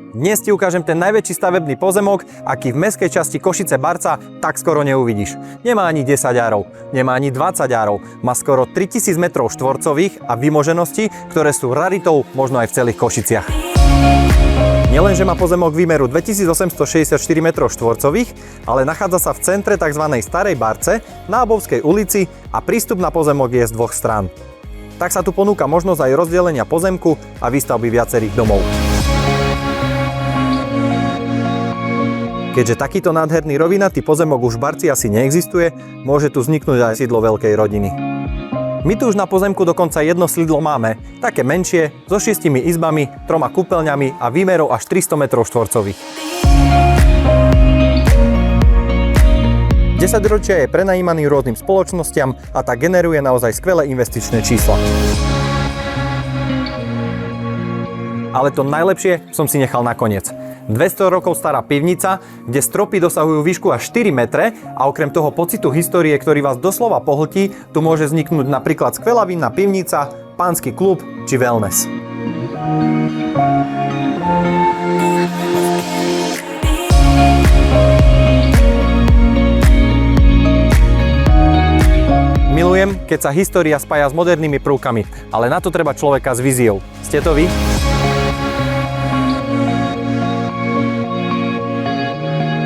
Dnes ti ukážem ten najväčší stavebný pozemok, aký v mestskej časti Košice-Barca tak skoro neuvidíš. Nemá ani 10 árov, nemá ani 20 árov, má skoro 3000 m štvorcových a vymoženosti, ktoré sú raritou možno aj v celých Košiciach. Nielenže má pozemok výmeru 2864 m štvorcových, ale nachádza sa v centre tzv. Starej Barce na Abovskej ulici a prístup na pozemok je z dvoch strán. Tak sa tu ponúka možnosť aj rozdelenia pozemku a výstavby viacerých domov. Keďže takýto nádherný rovinatý pozemok už v Barci asi neexistuje, môže tu vzniknúť aj sídlo veľkej rodiny. My tu už na pozemku dokonca jedno sídlo máme, také menšie, so 6 izbami, 3 kúpeľňami a výmerou až 300 m štvorcových. 10 ročia je prenajímaný rôznym spoločnostiam a tak generuje naozaj skvelé investičné čísla. Ale to najlepšie som si nechal nakoniec. 200 rokov stará pivnica, kde stropy dosahujú výšku až 4 metre a okrem toho pocitu histórie, ktorý vás doslova pohltí, tu môže vzniknúť napríklad skvelá vinná pivnica, pánsky klub či wellness. Milujem, keď sa história spája s modernými prvkami, ale na to treba človeka s víziou. Ste to vy?